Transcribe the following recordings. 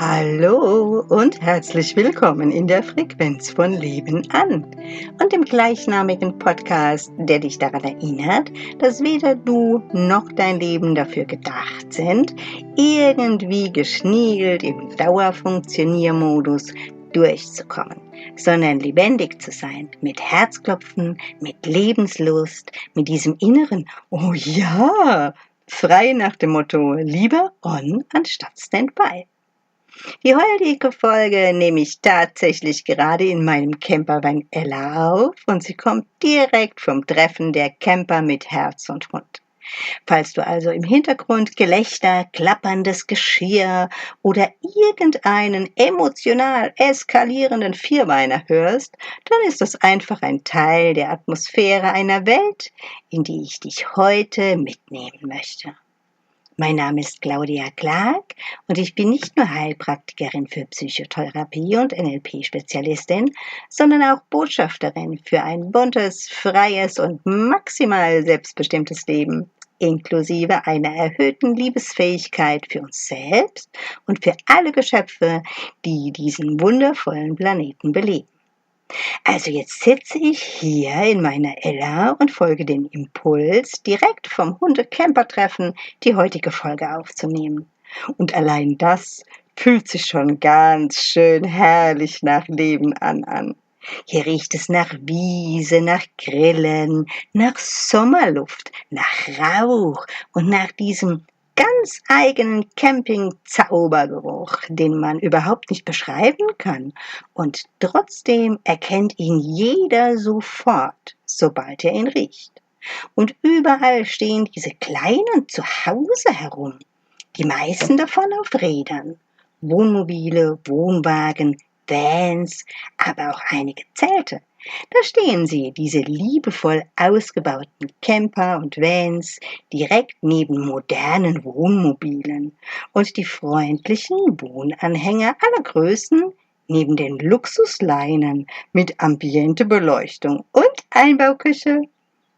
Hallo und herzlich willkommen in der Frequenz von Leben an und dem gleichnamigen Podcast, der dich daran erinnert, dass weder du noch dein Leben dafür gedacht sind, irgendwie geschniegelt im Dauerfunktioniermodus durchzukommen, sondern lebendig zu sein, mit Herzklopfen, mit Lebenslust, mit diesem inneren Oh ja, frei nach dem Motto lieber on anstatt Standby. Die heutige Folge nehme ich tatsächlich gerade in meinem Campervan Ella auf und sie kommt direkt vom Treffen der Camper mit Herz und Hund. Falls du also im Hintergrund Gelächter, klapperndes Geschirr oder irgendeinen emotional eskalierenden Vierbeiner hörst, dann ist das einfach ein Teil der Atmosphäre einer Welt, in die ich dich heute mitnehmen möchte. Mein Name ist Claudia Clark und ich bin nicht nur Heilpraktikerin für Psychotherapie und NLP-Spezialistin, sondern auch Botschafterin für ein buntes, freies und maximal selbstbestimmtes Leben, inklusive einer erhöhten Liebesfähigkeit für uns selbst und für alle Geschöpfe, die diesen wundervollen Planeten beleben. Also jetzt sitze ich hier in meiner Ella und folge dem Impuls, direkt vom Hunde-Camper-Treffen die heutige Folge aufzunehmen. Und allein das fühlt sich schon ganz schön herrlich nach Leben an. Hier riecht es nach Wiese, nach Grillen, nach Sommerluft, nach Rauch und nach diesem ganz eigenen Camping-Zaubergeruch, den man überhaupt nicht beschreiben kann. Und trotzdem erkennt ihn jeder sofort, sobald er ihn riecht. Und überall stehen diese kleinen Zuhause herum, die meisten davon auf Rädern. Wohnmobile, Wohnwagen, Vans, aber auch einige Zelte. Da stehen sie, diese liebevoll ausgebauten Camper und Vans, direkt neben modernen Wohnmobilen und die freundlichen Wohnanhänger aller Größen neben den Luxusleinern mit Ambientebeleuchtung und Einbauküche.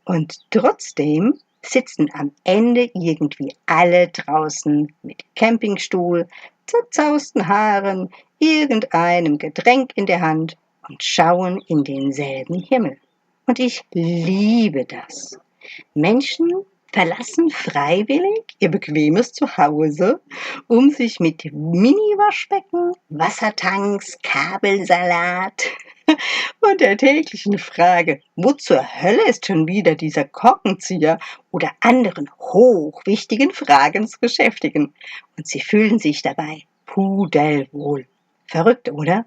Und trotzdem sitzen am Ende irgendwie alle draußen mit Campingstuhl, zerzausten Haaren, irgendeinem Getränk in der Hand und schauen in denselben Himmel. Und ich liebe das. Menschen verlassen freiwillig ihr bequemes Zuhause, um sich mit Mini-Waschbecken, Wassertanks, Kabelsalat und der täglichen Frage, wo zur Hölle ist schon wieder dieser Korkenzieher oder anderen hochwichtigen Fragen zu beschäftigen. Und sie fühlen sich dabei pudelwohl. Verrückt, oder?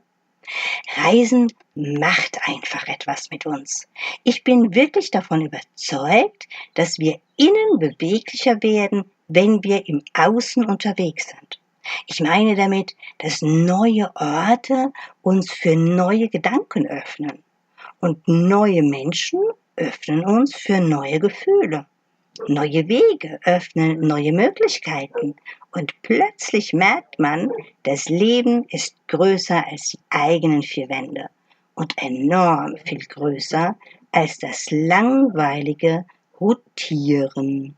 Reisen macht einfach etwas mit uns. Ich bin wirklich davon überzeugt, dass wir innen beweglicher werden, wenn wir im Außen unterwegs sind. Ich meine damit, dass neue Orte uns für neue Gedanken öffnen und neue Menschen öffnen uns für neue Gefühle. Neue Wege öffnen neue Möglichkeiten und plötzlich merkt man, das Leben ist größer als die eigenen vier Wände und enorm viel größer als das langweilige Rotieren.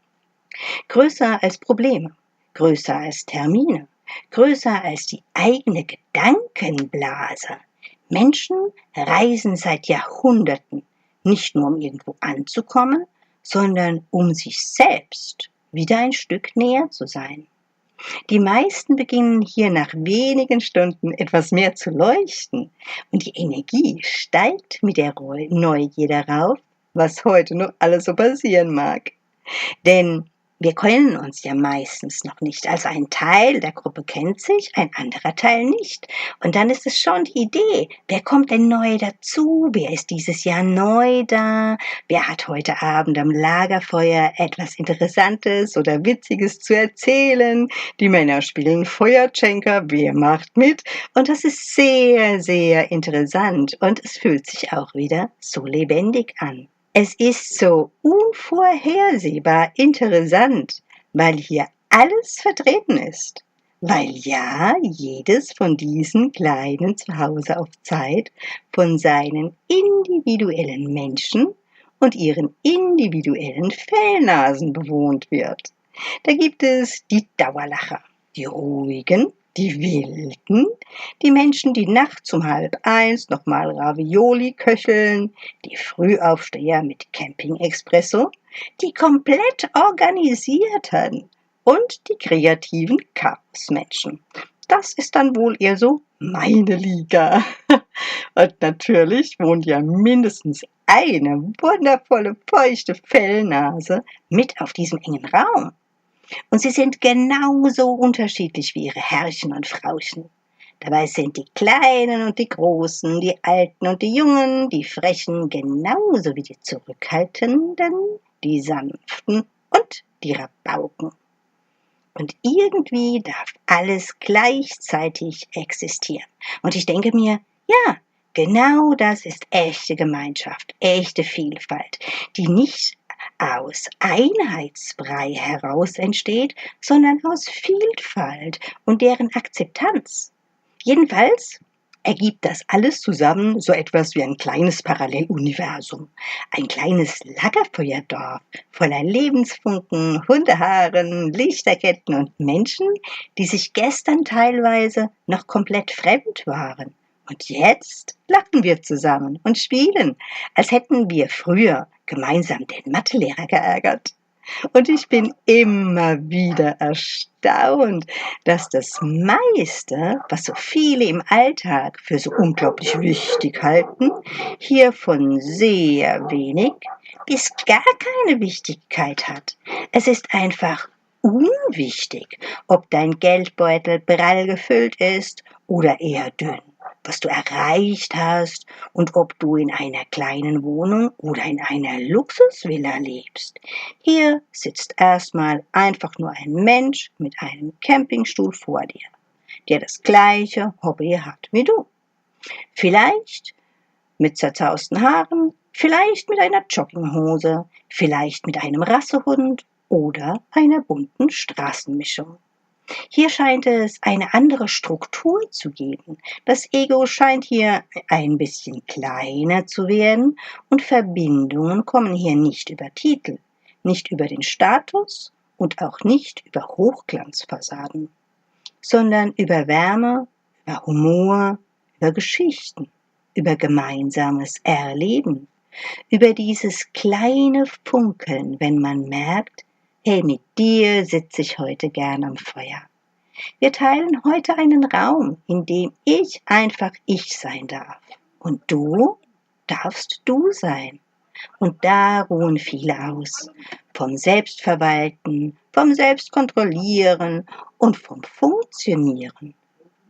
Größer als Probleme, größer als Termine, größer als die eigene Gedankenblase. Menschen reisen seit Jahrhunderten, nicht nur um irgendwo anzukommen, sondern um sich selbst wieder ein Stück näher zu sein. Die meisten beginnen hier nach wenigen Stunden etwas mehr zu leuchten und die Energie steigt mit der Neugier darauf, was heute noch alles so passieren mag. Denn wir kennen uns ja meistens noch nicht. Also ein Teil der Gruppe kennt sich, ein anderer Teil nicht. Und dann ist es schon die Idee, wer kommt denn neu dazu? Wer ist dieses Jahr neu da? Wer hat heute Abend am Lagerfeuer etwas Interessantes oder Witziges zu erzählen? Die Männer spielen Feuerschenker, wer macht mit? Und das ist sehr, sehr interessant und es fühlt sich auch wieder so lebendig an. Es ist so unvorhersehbar interessant, weil hier alles vertreten ist. Weil ja, jedes von diesen kleinen Zuhause auf Zeit von seinen individuellen Menschen und ihren individuellen Fellnasen bewohnt wird. Da gibt es die Dauerlacher, die ruhigen, Die Wilden, die Menschen, die nachts um 12:30 nochmal Ravioli köcheln, die Frühaufsteher mit Camping-Espresso, die komplett organisierten und die kreativen Chaosmenschen. Das ist dann wohl eher so meine Liga. Und natürlich wohnt ja mindestens eine wundervolle, feuchte Fellnase mit auf diesem engen Raum. Und sie sind genauso unterschiedlich wie ihre Herrchen und Frauchen. Dabei sind die Kleinen und die Großen, die Alten und die Jungen, die Frechen genauso wie die Zurückhaltenden, die Sanften und die Rabauken. Und irgendwie darf alles gleichzeitig existieren. Und ich denke mir, ja, genau das ist echte Gemeinschaft, echte Vielfalt, die nicht aus Einheitsbrei heraus entsteht, sondern aus Vielfalt und deren Akzeptanz. Jedenfalls ergibt das alles zusammen so etwas wie ein kleines Paralleluniversum, ein kleines Lagerfeuerdorf voller Lebensfunken, Hundehaaren, Lichterketten und Menschen, die sich gestern teilweise noch komplett fremd waren. Und jetzt lachen wir zusammen und spielen, als hätten wir früher gemeinsam den Mathelehrer geärgert. Und ich bin immer wieder erstaunt, dass das meiste, was so viele im Alltag für so unglaublich wichtig halten, hier von sehr wenig bis gar keine Wichtigkeit hat. Es ist einfach unwichtig, ob dein Geldbeutel prall gefüllt ist oder eher dünn, was du erreicht hast und ob du in einer kleinen Wohnung oder in einer Luxusvilla lebst. Hier sitzt erstmal einfach nur ein Mensch mit einem Campingstuhl vor dir, der das gleiche Hobby hat wie du. Vielleicht mit zerzausten Haaren, vielleicht mit einer Jogginghose, vielleicht mit einem Rassehund oder einer bunten Straßenmischung. Hier scheint es eine andere Struktur zu geben. Das Ego scheint hier ein bisschen kleiner zu werden und Verbindungen kommen hier nicht über Titel, nicht über den Status und auch nicht über Hochglanzfassaden, sondern über Wärme, über Humor, über Geschichten, über gemeinsames Erleben, über dieses kleine Funkeln, wenn man merkt, hey, mit dir sitze ich heute gern am Feuer. Wir teilen heute einen Raum, in dem ich einfach ich sein darf. Und du darfst du sein. Und da ruhen viele aus. Vom Selbstverwalten, vom Selbstkontrollieren und vom Funktionieren,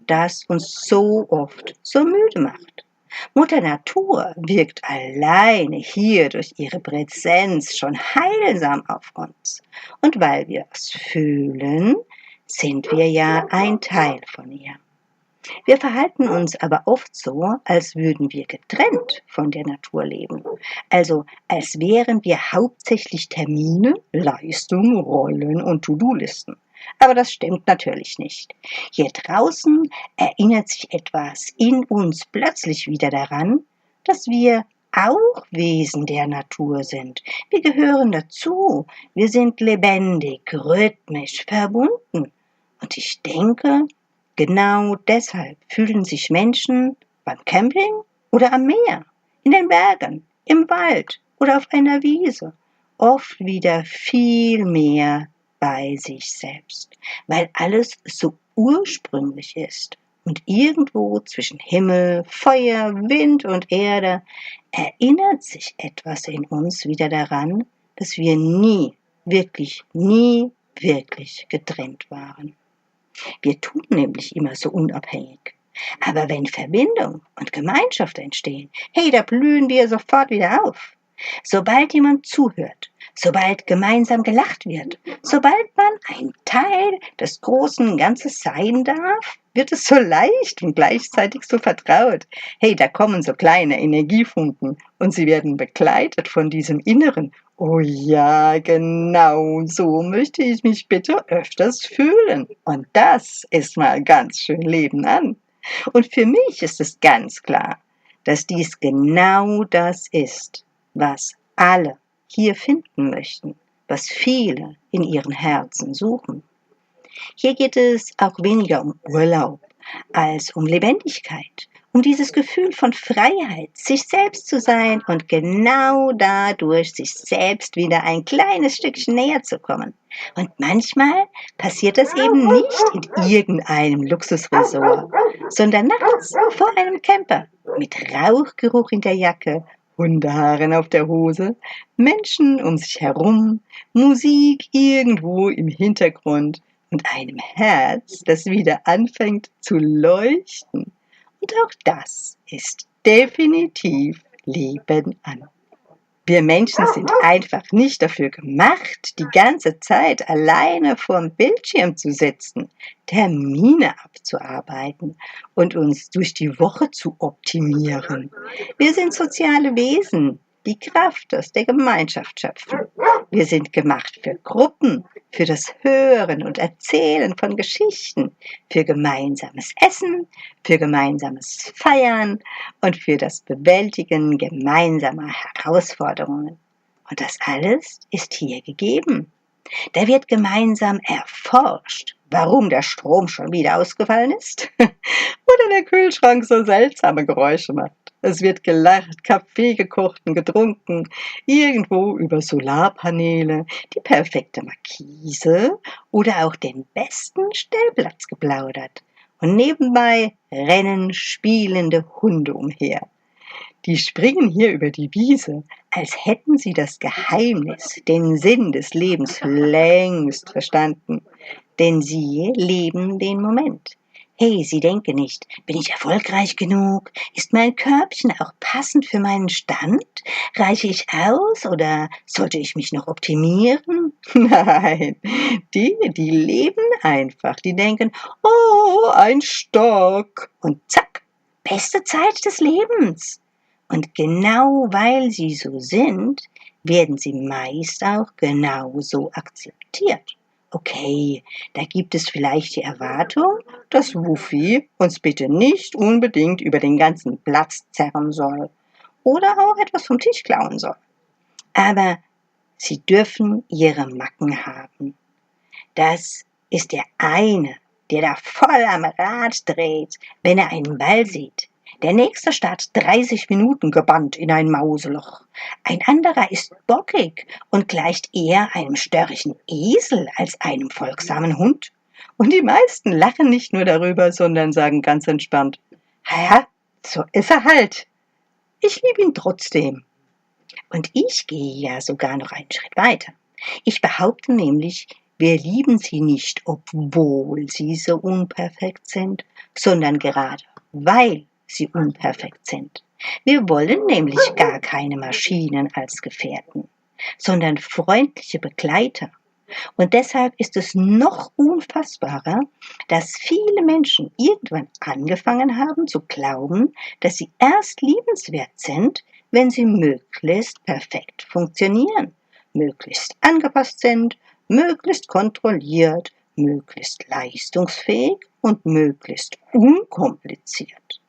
das uns so oft so müde macht. Mutter Natur wirkt alleine hier durch ihre Präsenz schon heilsam auf uns. Und weil wir es fühlen, sind wir ja ein Teil von ihr. Wir verhalten uns aber oft so, als würden wir getrennt von der Natur leben. Also als wären wir hauptsächlich Termine, Leistungen, Rollen und To-Do-Listen. Aber das stimmt natürlich nicht. Hier draußen erinnert sich etwas in uns plötzlich wieder daran, dass wir auch Wesen der Natur sind. Wir gehören dazu. Wir sind lebendig, rhythmisch, verbunden. Und ich denke, genau deshalb fühlen sich Menschen beim Camping oder am Meer, in den Bergen, im Wald oder auf einer Wiese oft wieder viel mehr bei sich selbst, weil alles so ursprünglich ist. Und irgendwo zwischen Himmel, Feuer, Wind und Erde erinnert sich etwas in uns wieder daran, dass wir nie wirklich getrennt waren. Wir tun nämlich immer so unabhängig. Aber wenn Verbindung und Gemeinschaft entstehen, hey, da blühen wir sofort wieder auf. Sobald jemand zuhört, sobald gemeinsam gelacht wird, sobald man ein Teil des großen Ganzes sein darf, wird es so leicht und gleichzeitig so vertraut. Hey, da kommen so kleine Energiefunken und sie werden begleitet von diesem Inneren. Oh ja, genau, so möchte ich mich bitte öfters fühlen. Und das ist mal ganz schön Leben an. Und für mich ist es ganz klar, dass dies genau das ist, was alle hier finden möchten, was viele in ihren Herzen suchen. Hier geht es auch weniger um Urlaub als um Lebendigkeit, um dieses Gefühl von Freiheit, sich selbst zu sein und genau dadurch sich selbst wieder ein kleines Stückchen näher zu kommen. Und manchmal passiert das eben nicht in irgendeinem Luxusresort, sondern nachts vor einem Camper mit Rauchgeruch in der Jacke, Hundehaaren auf der Hose, Menschen um sich herum, Musik irgendwo im Hintergrund und einem Herz, das wieder anfängt zu leuchten. Und auch das ist definitiv Leben an. Wir Menschen sind einfach nicht dafür gemacht, die ganze Zeit alleine vorm Bildschirm zu sitzen, Termine abzuarbeiten und uns durch die Woche zu optimieren. Wir sind soziale Wesen, die Kraft aus der Gemeinschaft schöpfen. Wir sind gemacht für Gruppen, für das Hören und Erzählen von Geschichten, für gemeinsames Essen, für gemeinsames Feiern und für das Bewältigen gemeinsamer Herausforderungen. Und das alles ist hier gegeben. Da wird gemeinsam erforscht, warum der Strom schon wieder ausgefallen ist oder der Kühlschrank so seltsame Geräusche macht. Es wird gelacht, Kaffee gekocht und getrunken, irgendwo über Solarpaneele, die perfekte Markise oder auch den besten Stellplatz geplaudert. Und nebenbei rennen spielende Hunde umher. Die springen hier über die Wiese, als hätten sie das Geheimnis, den Sinn des Lebens längst verstanden. Denn sie leben den Moment. Hey, sie denken nicht, bin ich erfolgreich genug? Ist mein Körbchen auch passend für meinen Stand? Reiche ich aus oder sollte ich mich noch optimieren? Nein, die leben einfach. Die denken, oh, ein Stock. Und zack, beste Zeit des Lebens. Und genau weil sie so sind, werden sie meist auch genau so akzeptiert. Okay, da gibt es vielleicht die Erwartung, dass Wuffy uns bitte nicht unbedingt über den ganzen Platz zerren soll oder auch etwas vom Tisch klauen soll. Aber sie dürfen ihre Macken haben. Das ist der eine, der da voll am Rad dreht, wenn er einen Ball sieht. Der nächste starrt 30 Minuten gebannt in ein Mauseloch. Ein anderer ist bockig und gleicht eher einem störrischen Esel als einem folgsamen Hund. Und die meisten lachen nicht nur darüber, sondern sagen ganz entspannt, ja, so ist er halt. Ich liebe ihn trotzdem. Und ich gehe ja sogar noch einen Schritt weiter. Ich behaupte nämlich, wir lieben sie nicht, obwohl sie so unperfekt sind, sondern gerade weil sie unperfekt sind. Wir wollen nämlich gar keine Maschinen als Gefährten, sondern freundliche Begleiter. Und deshalb ist es noch unfassbarer, dass viele Menschen irgendwann angefangen haben zu glauben, dass sie erst liebenswert sind, wenn sie möglichst perfekt funktionieren, möglichst angepasst sind, möglichst kontrolliert, möglichst leistungsfähig und möglichst unkompliziert.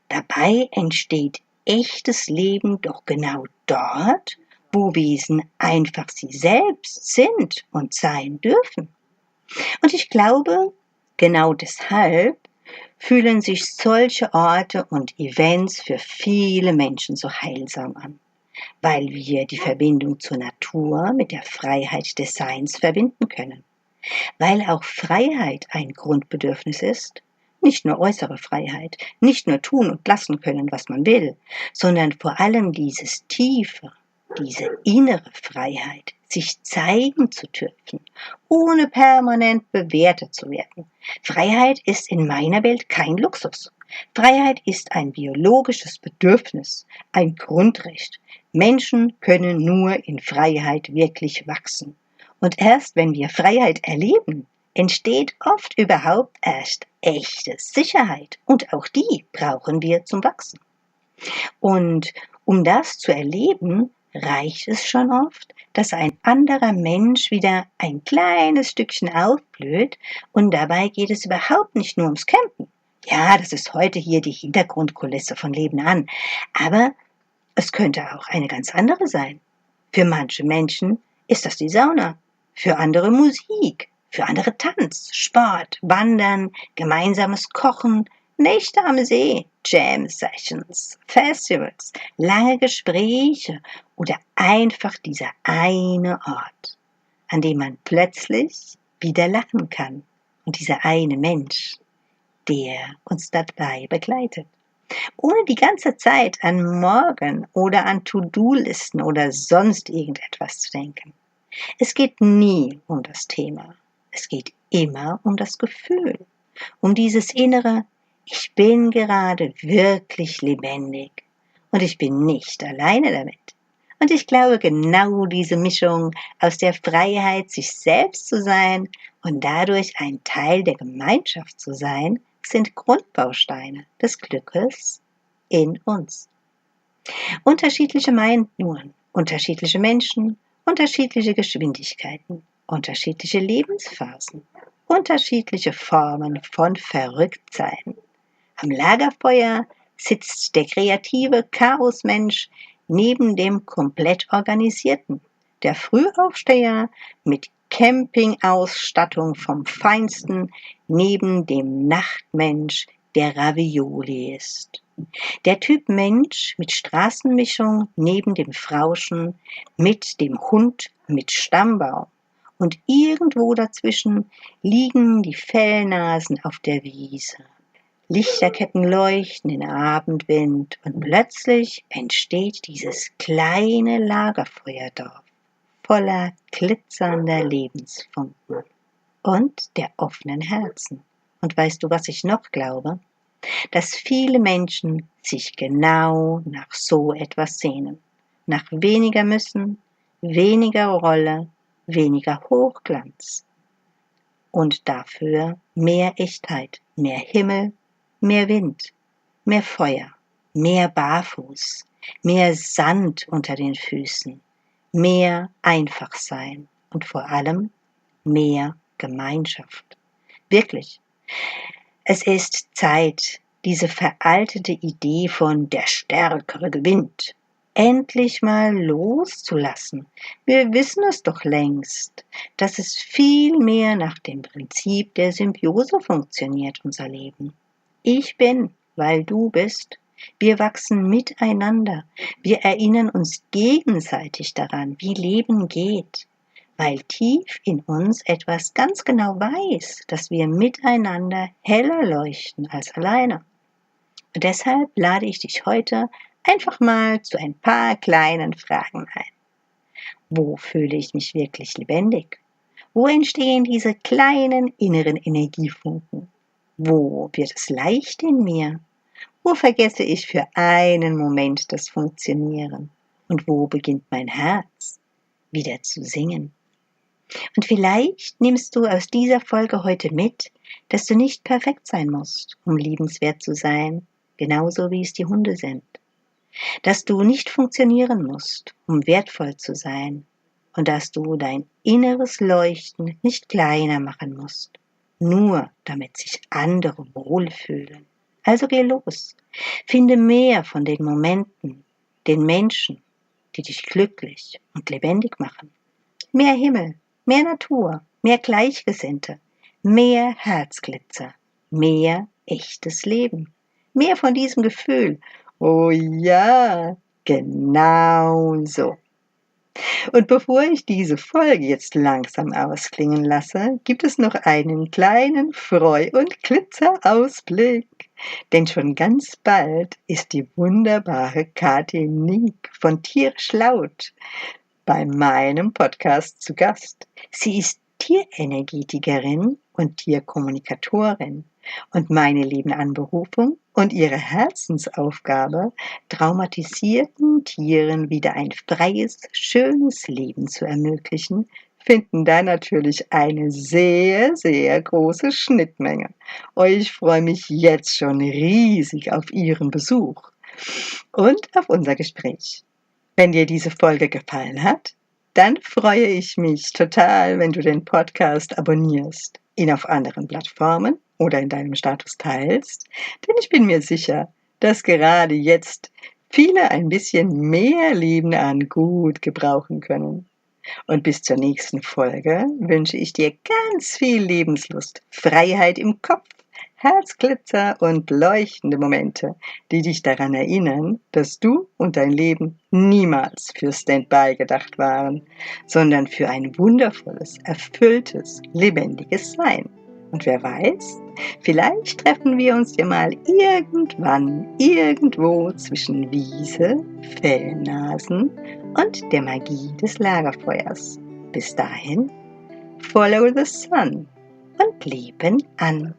Dabei entsteht echtes Leben doch genau dort, wo Wesen einfach sie selbst sind und sein dürfen. Und ich glaube, genau deshalb fühlen sich solche Orte und Events für viele Menschen so heilsam an, weil wir die Verbindung zur Natur mit der Freiheit des Seins verbinden können, weil auch Freiheit ein Grundbedürfnis ist. Nicht nur äußere Freiheit, nicht nur tun und lassen können, was man will, sondern vor allem dieses tiefe, diese innere Freiheit, sich zeigen zu dürfen, ohne permanent bewertet zu werden. Freiheit ist in meiner Welt kein Luxus. Freiheit ist ein biologisches Bedürfnis, ein Grundrecht. Menschen können nur in Freiheit wirklich wachsen. Und erst wenn wir Freiheit erleben, entsteht oft überhaupt erst echte Sicherheit. Und auch die brauchen wir zum Wachsen. Und um das zu erleben, reicht es schon oft, dass ein anderer Mensch wieder ein kleines Stückchen aufblüht und dabei geht es überhaupt nicht nur ums Campen. Ja, das ist heute hier die Hintergrundkulisse von Leben an, aber es könnte auch eine ganz andere sein. Für manche Menschen ist das die Sauna, für andere Musik, Für andere Tanz, Sport, Wandern, gemeinsames Kochen, Nächte am See, Jam-Sessions, Festivals, lange Gespräche oder einfach dieser eine Ort, an dem man plötzlich wieder lachen kann und dieser eine Mensch, der uns dabei begleitet. Ohne die ganze Zeit an morgen oder an To-Do-Listen oder sonst irgendetwas zu denken. Es geht nie um das Thema. Es geht immer um das Gefühl, um dieses innere, ich bin gerade wirklich lebendig und ich bin nicht alleine damit. Und ich glaube, genau diese Mischung aus der Freiheit, sich selbst zu sein und dadurch ein Teil der Gemeinschaft zu sein, sind Grundbausteine des Glückes in uns. Unterschiedliche Meinungen, unterschiedliche Menschen, unterschiedliche Geschwindigkeiten, unterschiedliche Lebensphasen, unterschiedliche Formen von Verrücktsein. Am Lagerfeuer sitzt der kreative Chaosmensch neben dem komplett organisierten, der Frühaufsteher mit Campingausstattung vom Feinsten neben dem Nachtmensch, der Ravioli isst. Der Typ Mensch mit Straßenmischung neben dem Frauschen, mit dem Hund mit Stammbaum. Und irgendwo dazwischen liegen die Fellnasen auf der Wiese. Lichterketten leuchten in Abendwind und plötzlich entsteht dieses kleine Lagerfeuerdorf voller glitzernder Lebensfunken und der offenen Herzen. Und weißt du, was ich noch glaube? Dass viele Menschen sich genau nach so etwas sehnen. Nach weniger Müssen, weniger Rolle, weniger Hochglanz. Und dafür mehr Echtheit, mehr Himmel, mehr Wind, mehr Feuer, mehr Barfuß, mehr Sand unter den Füßen, mehr Einfachsein und vor allem mehr Gemeinschaft. Wirklich. Es ist Zeit, diese veraltete Idee von der Stärkere gewinnt, endlich mal loszulassen. Wir wissen es doch längst, dass es viel mehr nach dem Prinzip der Symbiose funktioniert, unser Leben. Ich bin, weil du bist. Wir wachsen miteinander. Wir erinnern uns gegenseitig daran, wie Leben geht, weil tief in uns etwas ganz genau weiß, dass wir miteinander heller leuchten als alleine. Und deshalb lade ich dich heute einfach mal zu ein paar kleinen Fragen ein. Wo fühle ich mich wirklich lebendig? Wo entstehen diese kleinen inneren Energiefunken? Wo wird es leicht in mir? Wo vergesse ich für einen Moment das Funktionieren? Und wo beginnt mein Herz wieder zu singen? Und vielleicht nimmst du aus dieser Folge heute mit, dass du nicht perfekt sein musst, um liebenswert zu sein, genauso wie es die Hunde sind. Dass du nicht funktionieren musst, um wertvoll zu sein. Und dass du dein inneres Leuchten nicht kleiner machen musst, nur damit sich andere wohlfühlen. Also geh los, finde mehr von den Momenten, den Menschen, die dich glücklich und lebendig machen. Mehr Himmel, mehr Natur, mehr Gleichgesinnte, mehr Herzglitzer, mehr echtes Leben, mehr von diesem Gefühl. Oh ja, genau so. Und bevor ich diese Folge jetzt langsam ausklingen lasse, gibt es noch einen kleinen Freu- und Glitzerausblick. Denn schon ganz bald ist die wunderbare Kathi Nick von Tierisch Laut bei meinem Podcast zu Gast. Sie ist Tierenergetikerin und Tierkommunikatorin und meine Lebenanberufung und ihre Herzensaufgabe, traumatisierten Tieren wieder ein freies, schönes Leben zu ermöglichen, finden da natürlich eine sehr, sehr große Schnittmenge. Ich freue mich jetzt schon riesig auf Ihren Besuch und auf unser Gespräch. Wenn dir diese Folge gefallen hat, dann freue ich mich total, wenn du den Podcast abonnierst, ihn auf anderen Plattformen oder in deinem Status teilst, denn ich bin mir sicher, dass gerade jetzt viele ein bisschen mehr Leben an gut gebrauchen können. Und bis zur nächsten Folge wünsche ich dir ganz viel Lebenslust, Freiheit im Kopf, Herzglitzer und leuchtende Momente, die dich daran erinnern, dass du und dein Leben niemals für Standby gedacht waren, sondern für ein wundervolles, erfülltes, lebendiges Sein. Und wer weiß, vielleicht treffen wir uns ja mal irgendwann, irgendwo zwischen Wiese, Fellnasen und der Magie des Lagerfeuers. Bis dahin, follow the sun und Leben an.